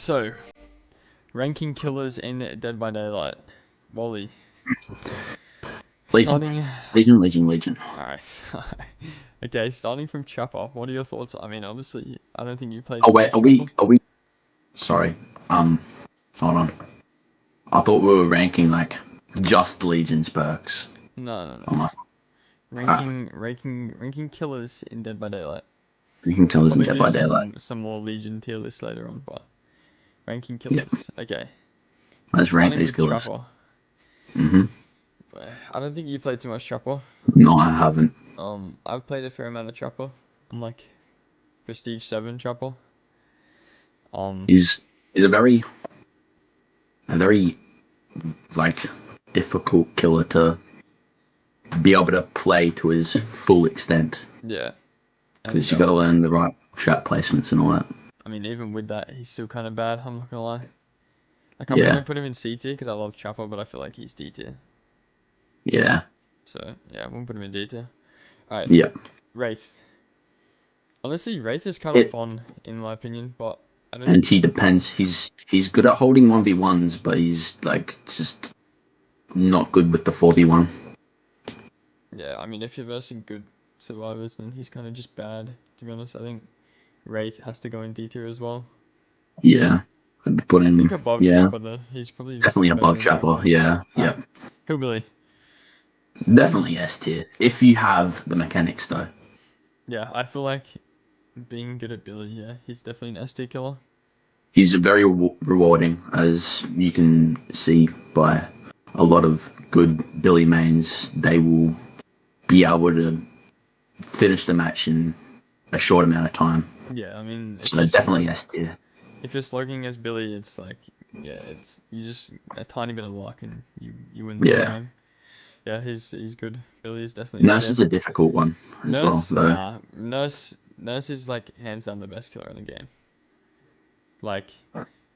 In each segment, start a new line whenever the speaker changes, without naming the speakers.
So, ranking killers in Dead by Daylight. Wally.
Legion.
Starting.
Legion.
Alright. Okay, starting from Trapper. What are your thoughts? I mean, obviously, I don't think you played.
Oh wait,
Trapper.
are we? Sorry. Hold on. I thought we were ranking like just Legion's perks.
No.
Oh, my.
Ranking killers in Dead by Daylight.
You can kill us in
Probably
Dead
do
by Daylight.
some more Legion tier lists later on, but ranking
Yeah.
killers. Okay.
Let's rank
Starting
these
with
killers.
Trapper.
Mhm.
I don't think you played too much Trapper.
No, I haven't.
I've played a fair amount of Trapper. I'm like Prestige 7 Trapper.
He's a very like difficult killer to be able to play to his full extent
Yeah.
because you got to learn the right trap placements and all that.
I mean, even with that, he's still kind of bad. I'm not gonna lie. Like, I
Yeah.
wouldn't put him in C tier because I love Trapper, but I feel like he's D tier.
Yeah.
So yeah, I wouldn't put him in D tier. Alright.
Yeah.
Wraith. Honestly, Wraith is kind of fun in my opinion, but I don't.
And he depends. He's good at holding 1v1s, but he's like just not good with the 4v1.
Yeah, I mean, if you're versing good survivors, then he's kind of just bad. To be honest, I think Wraith has to go in D tier as well.
Yeah. I'd put
I
him.
think above
Yeah.
Trapper though. He's probably
Definitely
better
above
than
Trapper.
Trapper.
Yeah. Yeah.
Hillbilly.
Definitely S tier if you have the mechanics though.
Yeah, I feel like being good at Billy, yeah, he's definitely an S tier killer.
He's very rewarding, as you can see by a lot of good Billy mains. They will be able to finish the match in a short amount of time.
Yeah, I mean,
So definitely S tier.
if you're slogging as Billy, it's like, yeah, it's you just a tiny bit of luck and you win the
Yeah.
game. Yeah, he's good. Billy is definitely
Nurse is a difficult one as well, though.
Nah, Nurse is like hands down the best killer in the game. Like,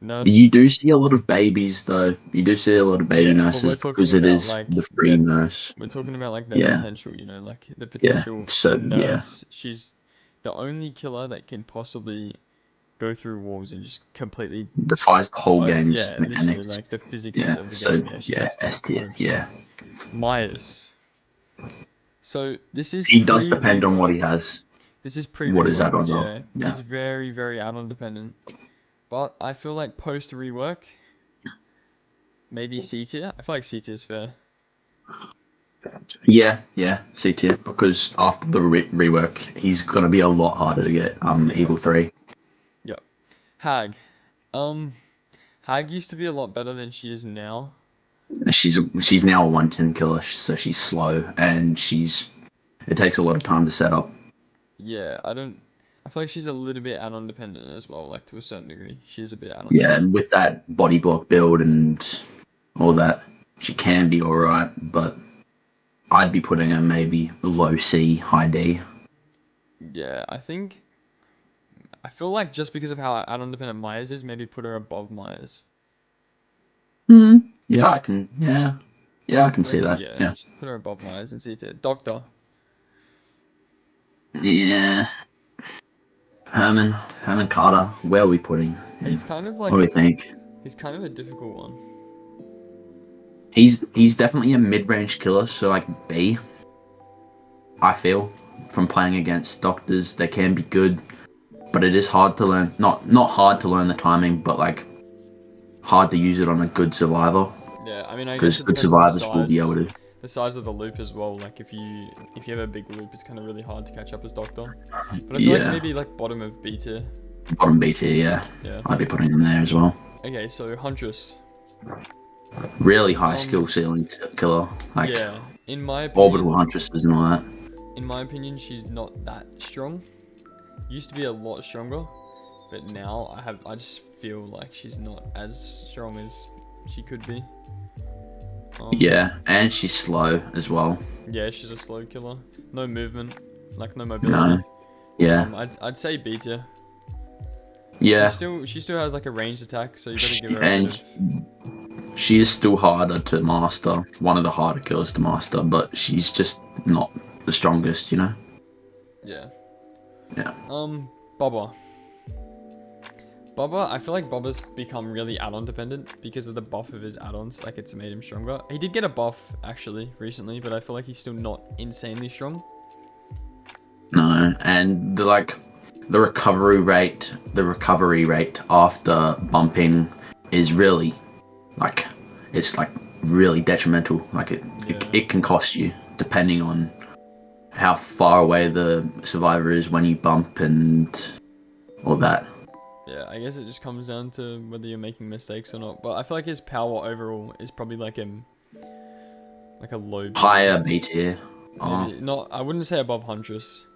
Nurse.
You do see a lot of babies, though. You do see a lot of baby
Yeah, but we're
nurses
talking
because it
about
is
like
the free nurse.
we're talking about like the
Yeah,
potential, you know, like the
yeah.
potential
So yeah,
Nurse. She's the only killer that can possibly go through walls and just completely
defies the whole game's
yeah, literally
mechanics.
like the physics
Yeah.
of the
So
game. Yeah, she's
yeah,
S tier,
S tier.
100%.
Yeah.
Myers. So this is
He does
pre
depend on what he
rework.
has.
This is pre
What his
rework.
add-ons are.
Yeah,
Yeah.
he's very add-on dependent. But I feel like post rework, maybe C tier. I feel like C tier is fair.
Yeah, C tier because after the rework, he's gonna be a lot harder to get. Evil 3.
Yep. Hag. Hag used to be a lot better than she is now.
She's now a 110 killer, so she's slow and it takes a lot of time to set up.
Yeah, I feel like she's a little bit add-on dependent as well, like to a certain degree. She's a bit add-on
Yeah,
dependent.
and with that body block build and all that, she can be alright, but I'd be putting her maybe low C, high D.
Yeah, I feel like just because of how add-on dependent Myers is, maybe put her above Myers.
Yeah, I can. Yeah, I can see that.
Yeah,
Yeah.
just put her above Myers and C tier. Doctor.
Yeah. Herman Carter. Where are we putting him?
He's kind of
What do we think?
he's kind of a difficult one.
He's definitely a mid-range killer, so like B. I feel from playing against doctors, they can be good, but it is hard to learn. Not hard to learn the timing, but like hard to use it on a good survivor.
Yeah, I mean, I guess
Because
it
good
depends on
survivors will be able to.
the size of the loop as well. Like if you have a big loop, it's kind of really hard to catch up as Doctor. But I feel like maybe like bottom of B tier.
Bottom B tier, yeah.
Yeah.
I'd be putting them there as well.
Okay, so Huntress.
Really high skill ceiling killer. Like
yeah, in my opinion,
orbital Huntresses and all that.
in my opinion, she's not that strong. Used to be a lot stronger, but now I just feel like she's not as strong as she could be.
Yeah, and she's slow as well.
Yeah, she's a slow killer. No movement, like no mobility.
No. Yeah.
I'd say B tier.
Yeah.
She still has like a ranged attack, so you better give her a
And
bit of...
she is still harder to master. One of the harder killers to master, but she's just not the strongest, you know?
Yeah.
Yeah.
Baba. Bubba, I feel like Bubba's become really add-on dependent because of the buff of his add-ons. Like, it's made him stronger. He did get a buff, actually, recently, but I feel like he's still not insanely strong.
No, and the recovery rate after bumping is really, like, it's like really detrimental. Like it can cost you depending on how far away the survivor is when you bump and all that.
Yeah, I guess it just comes down to whether you're making mistakes or not. But I feel like his power overall is probably like a low B.
Higher B tier.
Maybe not. I wouldn't say above Huntress.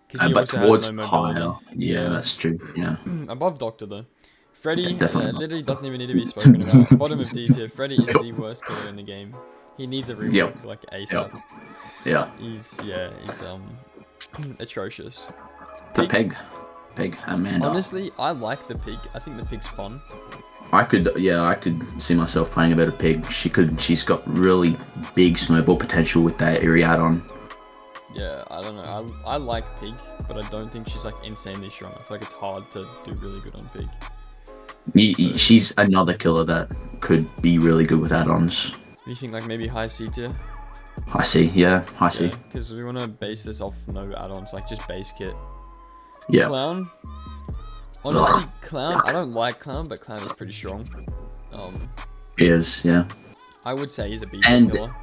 Because he
But
also
towards
has no mobility.
higher. Yeah, that's true. Yeah.
Above Doctor though. Freddy
definitely not.
literally doesn't even need to be spoken about. Bottom of D tier. Freddy is the worst killer in the game. He needs a rework like ASAP.
Yeah.
He's atrocious.
The pig, Amanda.
Honestly, I like the pig. I think the pig's fun.
I could see myself playing a bit of pig. She's got really big snowball potential with that eerie add-on.
Yeah, I don't know. I like pig, but I don't think she's like insanely strong. I feel like it's hard to do really good on pig.
She's another killer that could be really good with add-ons.
Do you think like maybe high C tier?
I see, yeah, I see.
Because we want to base this off no add-ons, like just base kit.
Yeah.
Clown. Honestly, Clown. I don't like Clown, but Clown is pretty strong.
He is, yeah.
I would say he's a B tier killer.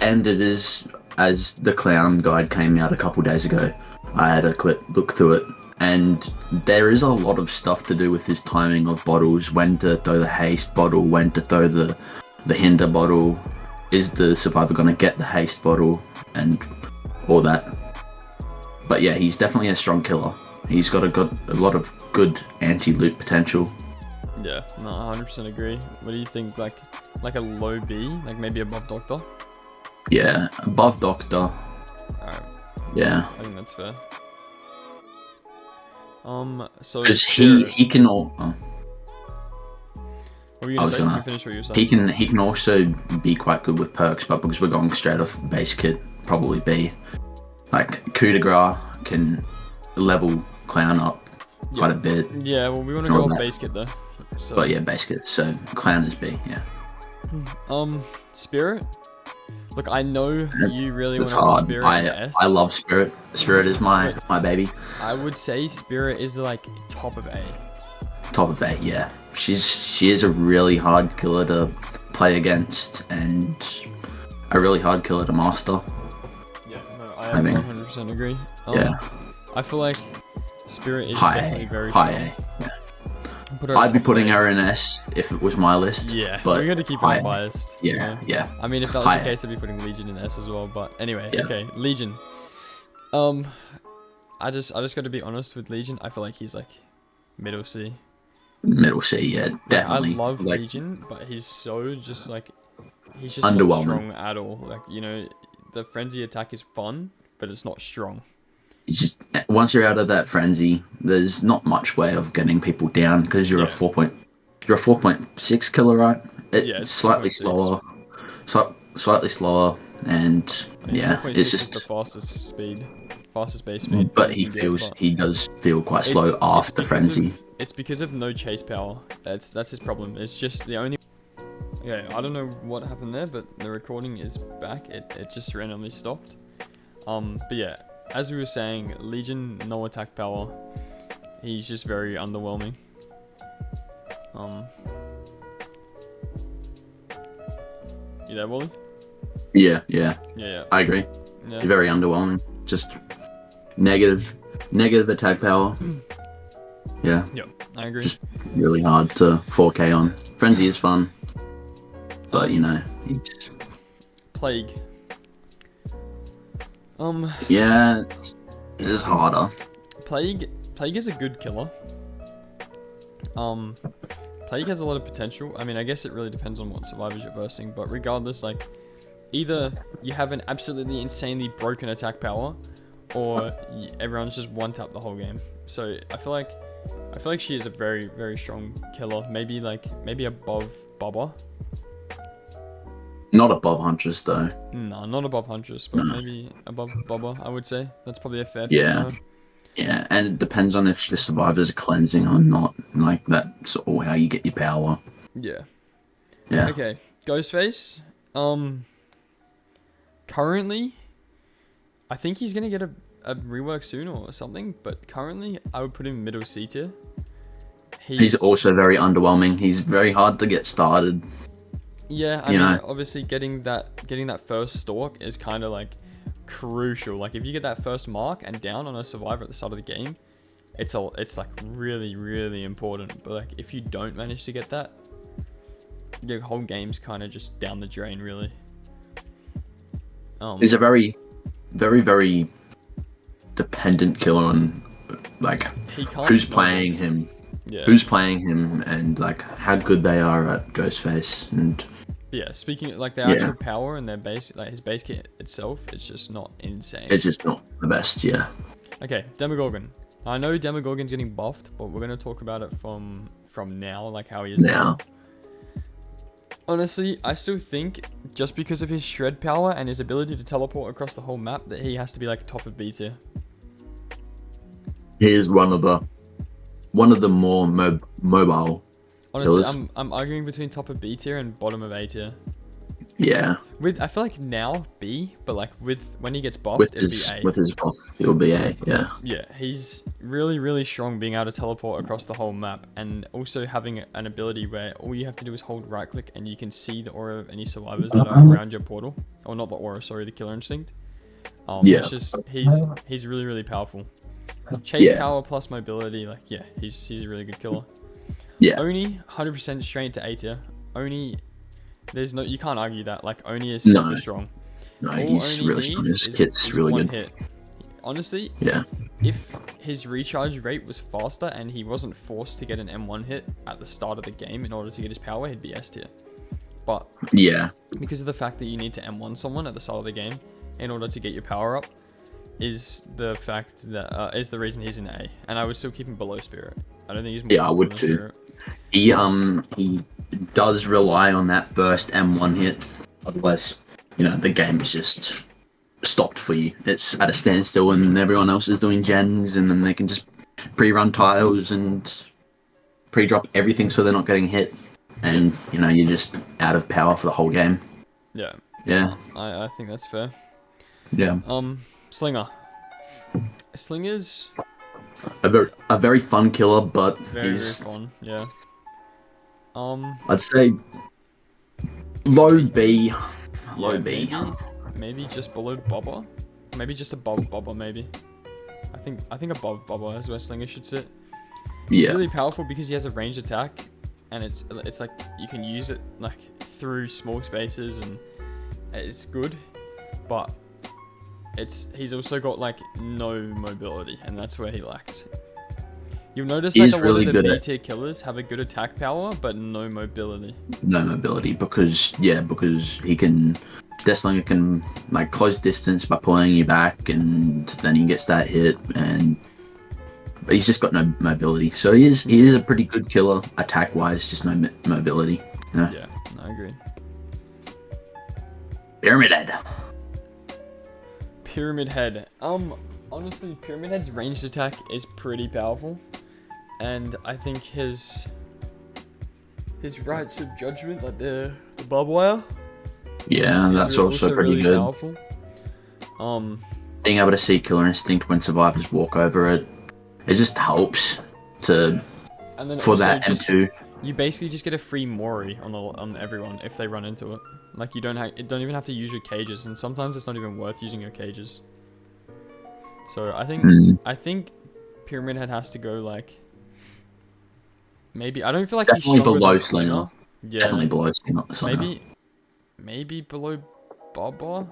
And it is, as the Clown guide came out a couple days ago, I had a quick look through it, and there is a lot of stuff to do with his timing of bottles, when to throw the haste bottle, when to throw the hinder bottle, is the survivor going to get the haste bottle, and all that. But yeah, he's definitely a strong killer. He's got a lot of good anti-loot potential.
Yeah, no, 100% agree. What do you think, like a low B, like maybe above Doctor?
Yeah, above Doctor.
Alright.
Yeah.
I think that's fair. So
because he can all.
What were you gonna say? Finish what you were saying.
He can also be quite good with perks, but because we're going straight off base kit, probably B. Like coup de grace can level Clown up quite a bit.
Yeah, well we want to go off base kit though. So.
But yeah, base kit. So Clown is B. Yeah.
Spirit. Look, I know you really want to
hard.
Spirit.
I love Spirit. Spirit is my baby.
I would say Spirit is like top of A.
Top of A, yeah. She is a really hard killer to play against and a really hard killer to master.
Yeah, no, I 100% agree.
Yeah.
I feel like Spirit is definitely very
high
strong.
A, yeah. I'd be putting her in S if it was my list.
Yeah,
but
we got to keep it unbiased.
Yeah, yeah.
I mean, if that was the case, I'd be putting Legion in S as well. But anyway, okay, Legion. I just got to be honest with Legion. I feel like he's like middle C.
Middle C, yeah, definitely.
I love Legion, but he's just underwhelming. Not strong at all. Like, you know, the frenzy attack is fun, but it's not strong.
It's just, once you're out of that frenzy, there's not much way of getting people down because you're a 4.6 killer, right? It's slightly slower, slightly slower, and yeah, it's just
the fastest base speed.
But he does feel quite slow after frenzy.
It's because of no chase power. That's his problem. It's just the only. Yeah, I don't know what happened there, but the recording is back. It just randomly stopped. But yeah. As we were saying, Legion, no attack power. He's just very underwhelming. You there, Wally?
Yeah.
Yeah.
I agree. Yeah. Very underwhelming. Just negative attack power. Yeah.
Yep, I agree.
Just really hard to 4K on. Frenzy is fun, but you know, it's...
Plague.
Yeah, it is harder.
Plague is a good killer. Plague has a lot of potential. I mean, I guess it really depends on what survivors you're versing, but regardless, like, either you have an absolutely insanely broken attack power, or everyone's just one tap the whole game. So I feel like she is a very, very strong killer. Maybe above Bubba.
Not above Huntress though.
No, not above Huntress, but maybe above Bubba, I would say. That's probably a fair
yeah. Yeah, and it depends on if the survivors are cleansing or not. Like that's all how you get your power.
Yeah.
Yeah.
Okay. Ghostface. Currently, I think he's gonna get a rework soon or something. But currently, I would put him middle C tier.
He's also very underwhelming. He's very hard to get started.
Yeah, I mean, obviously getting that first stalk is kind of like crucial. Like if you get that first mark and down on a survivor at the start of the game, it's like really, really important. But like if you don't manage to get that, your whole game's kind of just down the drain, really.
He's a very, very, very dependent killer on like who's playing him. Yeah. Who's playing him and like how good they are at Ghostface and
yeah, speaking of, like their actual power and their base, like his base kit itself, it's just not insane.
It's just not the best, yeah.
Okay, Demogorgon. I know Demogorgon's getting buffed, but we're gonna talk about it from now, like how he is now. Honestly, I still think just because of his shred power and his ability to teleport across the whole map, that he has to be like top of B tier.
He is one of the more mobile.
Honestly, I'm arguing between top of B tier and bottom of A tier.
Yeah.
I feel like now B, but like when he gets buffed, it'll be A.
With his buff, it'll be A. Yeah.
Yeah, he's really, really strong, being able to teleport across the whole map, and also having an ability where all you have to do is hold right click and you can see the aura of any survivors that are around your portal, or not the aura, sorry, the killer instinct. It's just he's really, really powerful. Chase power plus mobility, like he's a really good killer.
Yeah.
Oni 100% straight to A tier. Oni, you can't argue that. Like Oni is super strong.
No, he's really strong. His kit's really good.
Hit. Honestly,
yeah.
If his recharge rate was faster and he wasn't forced to get an M1 hit at the start of the game in order to get his power, he'd be S tier. But because of the fact that you need to M1 someone at the start of the game in order to get your power up, is the fact that is the reason he's in A, and I would still keep him below Spirit. I don't think he's more
I would too. Spirit. He does rely on that first M1 hit, otherwise, the game is just stopped for you. It's at a standstill, and everyone else is doing gens, and then they can just pre-run tiles and pre-drop everything, so they're not getting hit, and you're just out of power for the whole game.
Yeah.
Yeah.
I think that's fair.
Yeah.
Slinger. Slinger's
a very fun killer, but
very fun. Yeah.
I'd say low B. Low B.
Maybe just below Bobber. Maybe just above Bobber. Maybe. I think above Bobber is where Slinger should sit. He's really powerful because he has a ranged attack, and it's like you can use it like through small spaces, and it's good, but he's also got like no mobility, and that's where he lacks. You'll notice like a lot of the B tier killers have a good attack power, but no mobility. No mobility
because Deathslinger can like close distance by pulling you back, and then he gets that hit, but he's just got no mobility. So he is a pretty good killer attack wise, just no mobility. No?
Yeah, I agree.
Pyramid Head.
Pyramid Head. Honestly, Pyramid Head's ranged attack is pretty powerful, and I think his rights of judgment, like the barbed wire.
Yeah, that's also pretty really good.
Powerful.
Being able to see Killer Instinct when survivors walk over it, it just helps for that M2.
You basically just get a free Mori on everyone if they run into it. Like you don't even have to use your cages, and sometimes it's not even worth using your cages. So I think Pyramid Head has to go like maybe I don't feel like
definitely
he's
below Slinger.
Yeah,
definitely below Slinger.
Maybe below Bobber.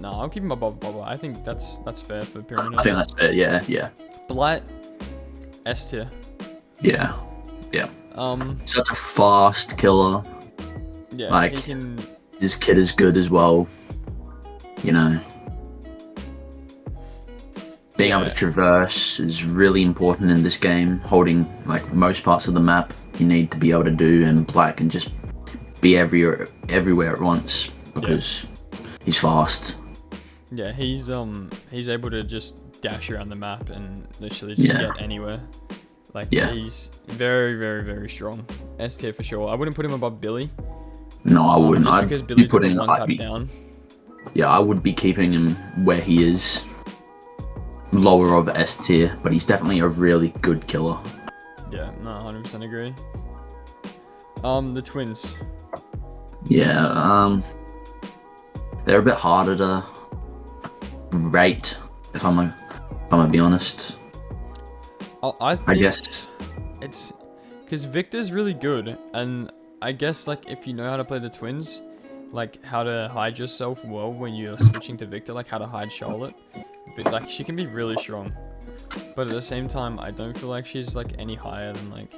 No, I'll keep him above Bobber. I think that's fair for Pyramid Head.
I think that's fair. Yeah.
Blight, S tier.
Yeah. Such a fast killer.
Yeah,
like his kit is good as well. Being able to traverse is really important in this game. Holding like most parts of the map, you need to be able to do, and Blight can just be everywhere at once because he's fast.
Yeah, he's able to just dash around the map and literally just get anywhere. Like, he's very, very, very strong. S tier for sure. I wouldn't put him above Billy.
No, I wouldn't.
Just because Billy's got one tap down.
Yeah, I would be keeping him where he is. Lower of S tier, but he's definitely a really good killer.
Yeah, no, 100% agree. The twins.
Yeah, they're a bit harder to rate, if I'm gonna be honest.
I
guess
it's because Victor's really good, and I guess like if you know how to play the twins, like how to hide yourself well when you're switching to Victor, like how to hide Charlotte, like she can be really strong. But at the same time, I don't feel like she's like any higher than like.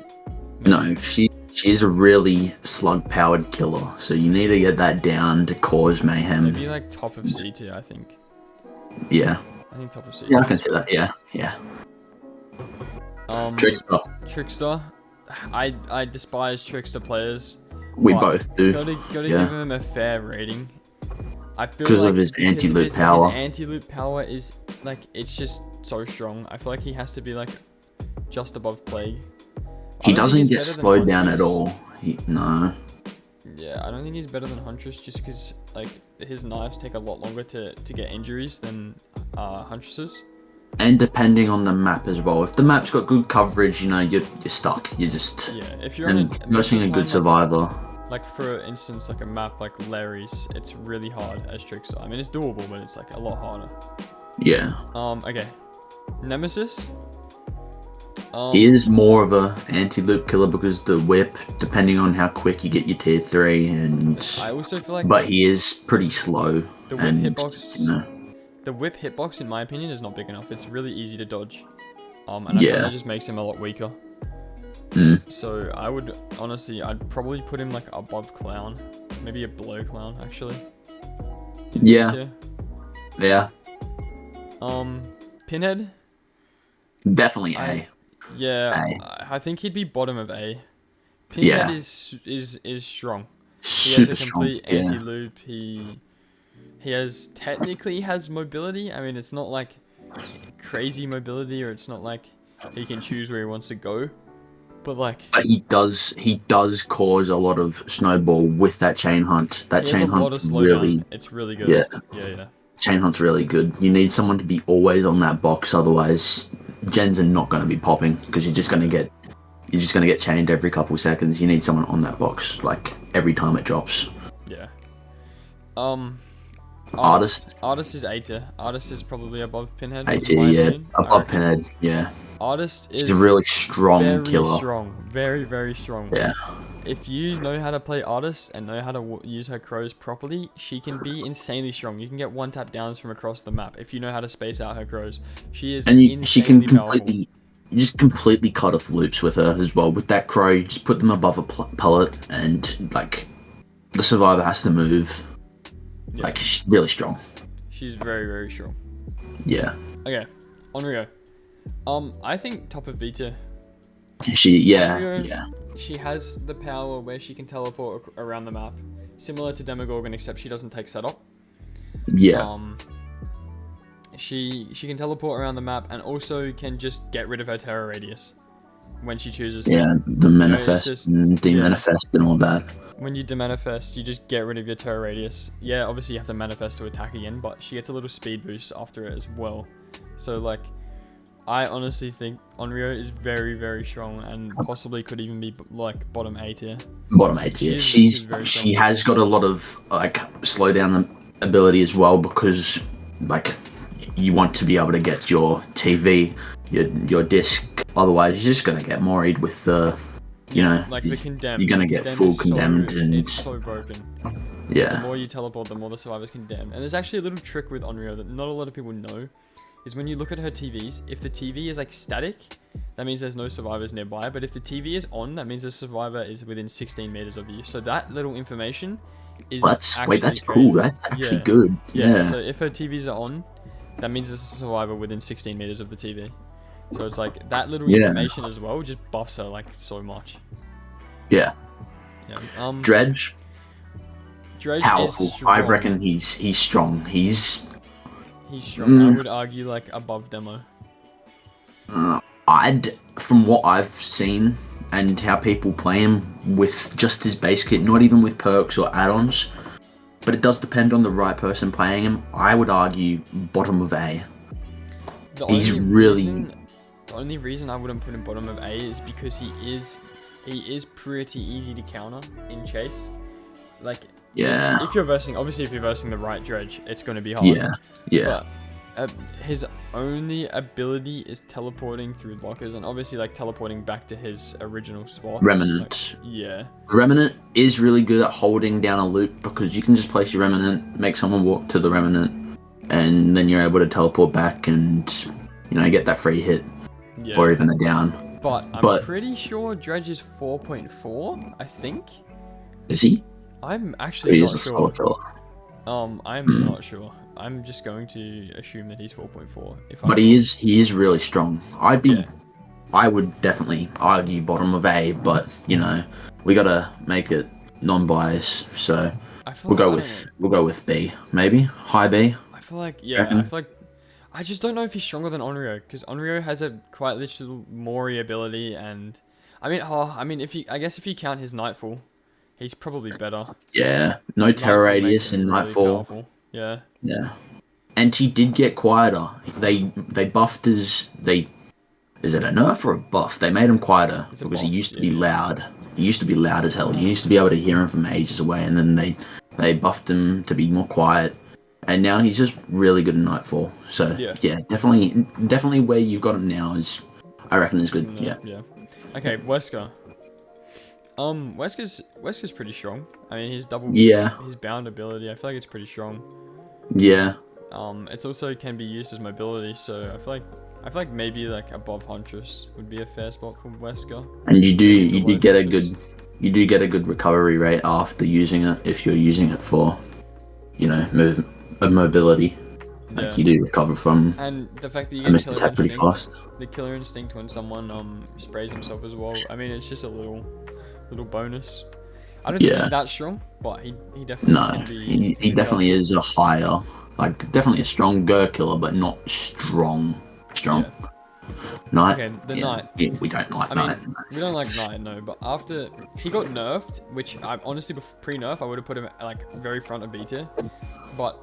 No, she's a really slug-powered killer, so you need to get that down to cause mayhem.
Maybe like top of C tier, I think.
Yeah.
I think top of C.
Yeah, I can see that. Yeah.
Trickster. I despise Trickster players.
We both do.
Gotta give him a fair rating. I feel
because
like
of his anti-loop power.
His anti-loop power is like it's just so strong. I feel like he has to be like just above Plague.
He doesn't get slowed down at all. No.
Yeah, I don't think he's better than Huntress just because like his knives take a lot longer to get injuries than Huntress's.
And depending on the map as well. If the map's got good coverage, you know, you're stuck. You're just
if you're
missing a good survivor.
Like for instance, like a map like Larry's, it's really hard as Trickster. I mean, it's doable, but it's like a lot harder.
Yeah.
Okay. Nemesis.
He is more of a anti-loop killer because the whip, depending on how quick you get your tier 3, and
I also feel like.
But he is pretty slow.
The whip hitbox. You know, the whip hitbox, in my opinion, is not big enough. It's really easy to dodge. And I think that just makes him a lot weaker. So I would honestly, I'd probably put him like above Clown, maybe a below Clown actually.
Yeah.
Pinhead.
Definitely A.
I think he'd be bottom of A. Pinhead is strong. He has a complete anti-loop. He technically has mobility. I mean, it's not like crazy mobility, or it's not like he can choose where he wants to go. But
he does cause a lot of snowball with that chain hunt. That chain hunt really,
it's really good. Yeah.
Chain hunt's really good. You need someone to be always on that box, otherwise gens are not going to be popping because you're just going to get chained every couple seconds. You need someone on that box like every time it drops. Yeah. Artist
is A tier. Artist is probably above Pinhead.
A tier, above Pinhead. Yeah.
Artist is
a really strong killer.
Very, very strong.
Yeah.
If you know how to play Artist and know how to use her crows properly, she can be insanely strong. You can get one tap downs from across the map if you know how to space out her crows. She is
she can completely, you just completely cut off loops with her as well. With that crow, you just put them above a pellet, and like the survivor has to move. Yeah. Like she's really strong.
She's very, very strong.
Yeah.
Okay, Onryo. I think top of V tier. She has the power where she can teleport around the map, similar to Demogorgon, except she doesn't take setup.
Yeah.
She can teleport around the map and also can just get rid of her terror radius when she chooses to.
Yeah, the manifest and demanifest and all that.
When you demanifest, you just get rid of your terror radius. Yeah, obviously you have to manifest to attack again, but she gets a little speed boost after it as well. So like, I honestly think Onryo is very, very strong and possibly could even be like bottom A tier.
Bottom A tier. She has got a lot of like slow down ability as well, because like you want to be able to get your TV, your disc. Otherwise, you're just gonna get moried with the, you know,
like the condemned.
You're gonna get full condemned, and
it's so broken.
Yeah.
The more you teleport, the more the survivors condemn. And there's actually a little trick with Onryo that not a lot of people know. Is when you look at her TVs, if the TV is like static, that means there's no survivors nearby. But if the TV is on, that means the survivor is within 16 meters of you. So that little information is
that's cool. That's actually good. Yeah.
So if her TVs are on, that means there's a survivor within 16 meters of the TV. So it's like that little information as well just buffs her like so much.
Yeah.
Dredge
powerful. I reckon he's strong.
He's strong. I would argue like above Demo.
From what I've seen and how people play him with just his base kit, not even with perks or add-ons, but it does depend on the right person playing him. I would argue bottom of A.
The only reason I wouldn't put him bottom of A is because he is pretty easy to counter in chase. Like, if you're versing the right Dredge, it's going to be hard.
Yeah.
But his only ability is teleporting through lockers, and obviously like teleporting back to his original spot.
Remnant.
Like,
Remnant is really good at holding down a loop because you can just place your Remnant, make someone walk to the Remnant, and then you're able to teleport back and, get that free hit or even a down.
But I'm pretty sure Dredge is 4.4, I think.
Is he?
I'm actually not sure.
I'm
not sure. I'm just going to assume that he's 4.4.
But he is really strong. I would definitely argue bottom of A, but we gotta make it non-biased, so we'll go with B, maybe high B.
I feel like I just don't know if he's stronger than Onryo, because Onryo has a quite literal Mori ability, and I mean if you count his Nightfall, he's probably better.
Yeah, no terror radius in Nightfall.
Powerful. Yeah.
And he did get quieter. They buffed is it a nerf or a buff? They made him quieter because he used to be loud. He used to be loud as hell. You used to be able to hear him from ages away, and then they buffed him to be more quiet. And now he's just really good in Nightfall. So yeah, definitely where you've got him now is, I reckon, is good. Yeah.
Okay, Wesker. Wesker's pretty strong. I mean, his his bound ability, I feel like it's pretty strong.
Yeah.
It's also can be used as mobility, so I feel like maybe like above Huntress would be a fair spot for Wesker.
And you do get a good recovery rate after using it if you're using it for, mobility. Like you do recover from.
And the fact that you get
the
killer instinct when someone sprays himself as well. I mean, it's just a little bonus. I don't think he's that strong, but he definitely
he definitely is a higher, like definitely a stronger killer, but not strong. Knight.
Okay, the Knight.
Yeah, we don't like Knight.
We don't like Knight, no. But after he got nerfed, which I honestly pre-nerf I would have put him at, like very front of B tier, but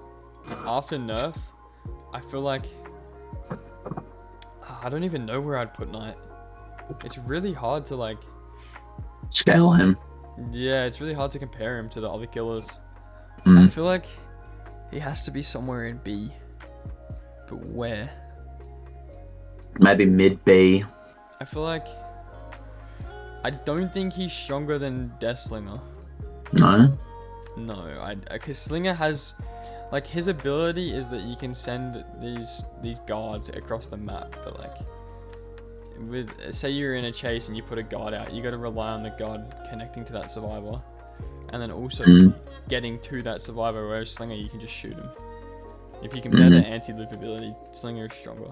after nerf, I feel like I don't even know where I'd put Knight. It's really hard to like
scale him.
Yeah, it's really hard to compare him to the other killers. I feel like he has to be somewhere in B, but where?
Maybe mid B.
I feel like I don't think he's stronger than Deathslinger.
No,
because Slinger has like his ability is that you can send these guards across the map, but like say you're in a chase and you put a guard out, you got to rely on the guard connecting to that survivor, and then also getting to that survivor. Whereas Slinger, you can just shoot him. If you compare the anti-loop ability, Slinger is stronger.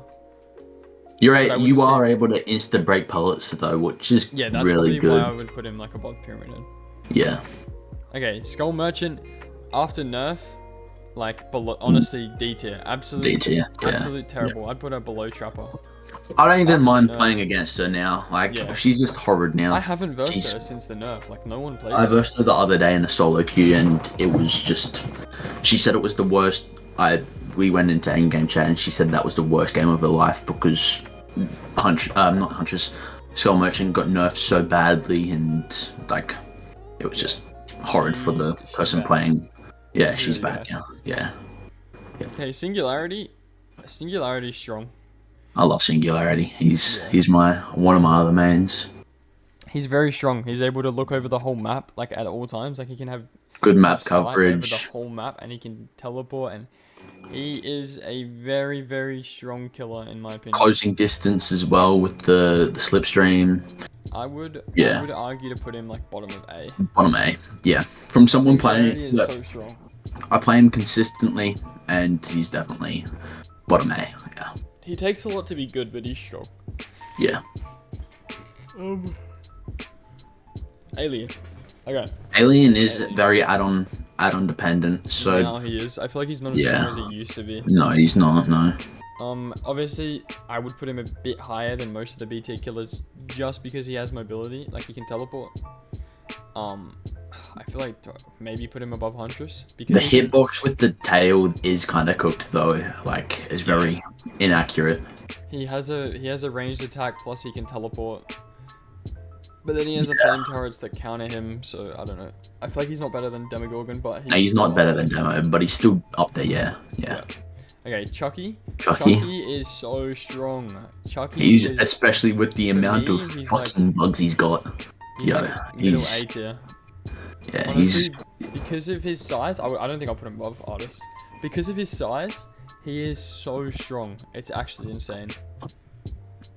You are able to insta break pellets though, which is
that's
really good.
Why I would put him like above Pyramid.
Yeah.
Okay, Skull Merchant after nerf, like below, honestly D tier, absolute terrible. I'd put her below Trapper.
I don't even mind playing against her now. She's just horrid now.
I haven't versed her since the nerf. Like no one plays.
I versed her the other day in a solo queue, and it was just. She said it was the worst. We went into in-game chat, and she said that was the worst game of her life because not Huntress, Skull Merchant got nerfed so badly, and like it was just horrid for the person playing. Yeah, she's bad now. Yeah.
Okay, Singularity. Singularity's strong.
I love Singularity. He's one of my other mains.
He's very strong. He's able to look over the whole map like at all times. Like he can have
good map coverage
over the whole map, and he can teleport, and he is a very, very strong killer in my opinion.
Closing distance as well with the slipstream.
I would argue to put him like bottom of A.
Bottom A, yeah. From someone playing,
look, so strong.
I play him consistently, and he's definitely bottom A. Yeah.
He takes a lot to be good, but he's strong.
Yeah.
Alien. Okay.
Alien is very add-on add-on dependent. So
Now he is. I feel like he's not as strong as he used to be.
no, he's not. No.
Obviously, I would put him a bit higher than most of the BT killers just because he has mobility, like he can teleport. I feel like maybe put him above Huntress because
The hitbox with the tail is kind of cooked though. Like, it's very inaccurate.
he has a ranged attack plus he can teleport. But then he has the flame turrets that counter him, so I don't know. I feel like he's not better than Demogorgon, but
He's not better than Demo, but he's still up there. Yeah.
Okay, Chucky.
Chucky.
Chucky is so strong. Chucky
He's
is,
especially with the amount of
he's
fucking bugs he's got.
he's like middle A tier.
Yeah,
Honestly, because of his size, I don't think I'll put him above Artist. Because of his size, he is so strong. It's actually insane.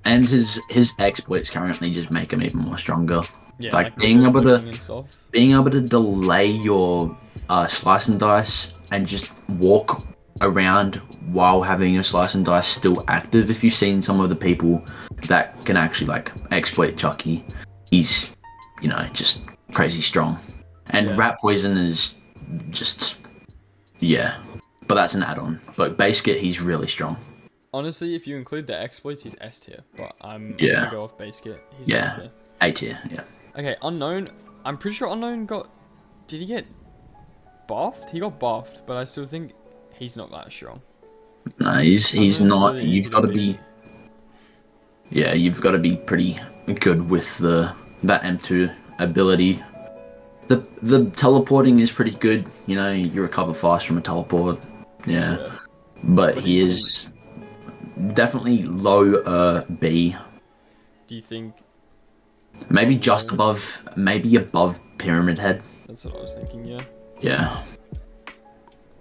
And his exploits currently just make him even more stronger.
Yeah,
like being able
himself.
to delay your slice and dice and just walk around while having your slice and dice still active. If you've seen some of the people that can actually like exploit Chucky, he's just crazy strong. And rat poison is just but that's an add-on. But base kit, he's really strong.
Honestly, if you include the exploits, he's S tier. But I'm gonna go off base kit. He's A tier.
A tier. Yeah.
Okay, Unknown. I'm pretty sure Unknown got. Did he get buffed? He got buffed, but I still think he's not that strong.
No, he's not.
Really
You've got to be. Yeah, you've got to be pretty good with that M2 ability. The teleporting is pretty good. You recover fast from a teleport. Yeah. But he is definitely low B.
Do you think?
Maybe just above, maybe above Pyramid Head.
That's what I was thinking. Yeah.
Yeah.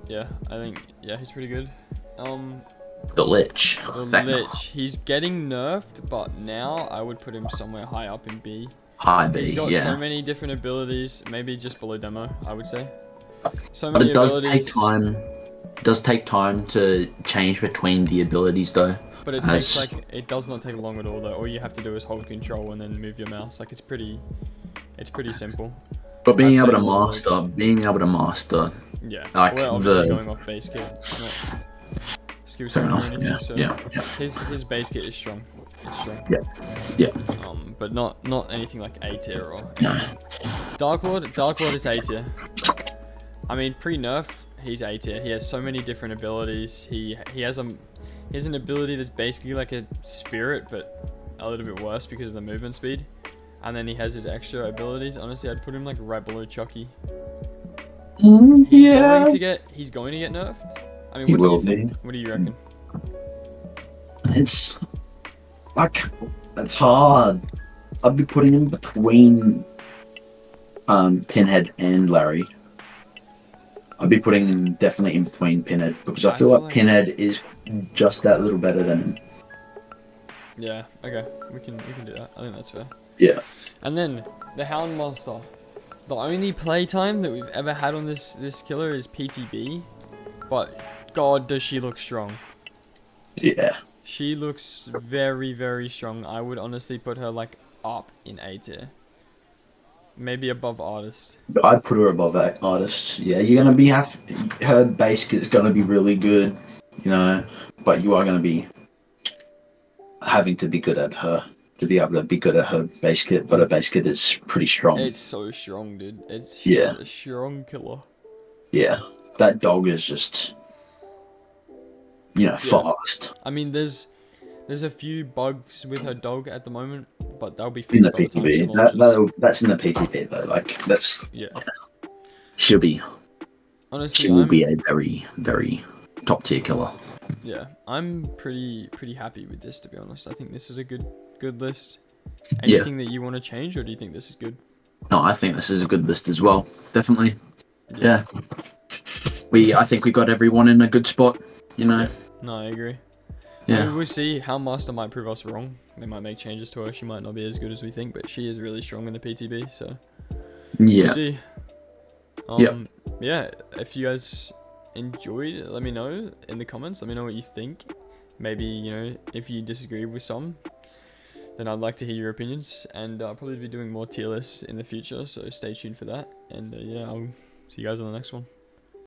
Yeah, I think he's pretty good.
The Lich.
The Lich. He's getting nerfed, but now I would put him somewhere high up in B.
High B.
He's got
yeah.
so many different abilities. Maybe just below Demo, I would say. So
But
many
it does
abilities.
take time. It does take time to change between the abilities, though.
But it takes it does not take long at all though. All you have to do is hold control and then move your mouse. Like it's pretty simple.
But being able to master,
yeah.
like
We're obviously going off base kit, not skill set or anything.
Yeah,
so
yeah.
His base kit is strong. It's strong.
Yeah.
But not anything like A tier or. Dark Lord is A tier. I mean, pre-nerf, he's A tier. He has so many different abilities. He has an ability that's basically like a spirit, but a little bit worse because of the movement speed. And then he has his extra abilities. Honestly, I'd put him like right below Chucky. He's going to get nerfed. I mean, what do you think? What do you reckon?
It's hard. I'd be putting him between Pinhead and Larry. I'd be putting him definitely in between Pinhead because I feel like Pinhead is just that little better than him.
Yeah, okay. We can do that. I think that's fair.
Yeah.
And then the Houndmaster. The only playtime that we've ever had on this killer is PTB, but God, does she look strong.
Yeah.
She looks very, very strong. I would honestly put her like up in A tier. Maybe above Artist.
I'd put her above that Artist. Yeah, you're gonna be her base kit's gonna be really good, but you are gonna be having to be good at her to be able to be good at her base kit. But her base kit is pretty strong.
It's so strong, dude. It's a strong killer.
Yeah, that dog is just fast.
I mean, there's a few bugs with her dog at the moment, but they'll be fixed
In the
by the time she
PTB.
launches.
That's in the PTB though. Like that's
She'll be.
Honestly,
She will be a very, very top tier killer.
Yeah, I'm pretty happy with this, to be honest. I think this is a good list. Anything that you want to change, or do you think this is good?
No, I think this is a good list as well. Definitely. Yeah. I think we got everyone in a good spot.
No, I agree.
Yeah.
I mean, we'll see. Houndmaster might prove us wrong. They might make changes to her. She might not be as good as we think, but she is really strong in the PTB, so we'll see. Yeah, if you guys enjoyed, let me know in the comments. Let me know what you think. Maybe, if you disagree with some, then I'd like to hear your opinions. And I'll probably be doing more tier lists in the future, so stay tuned for that. And I'll See you guys on the next one.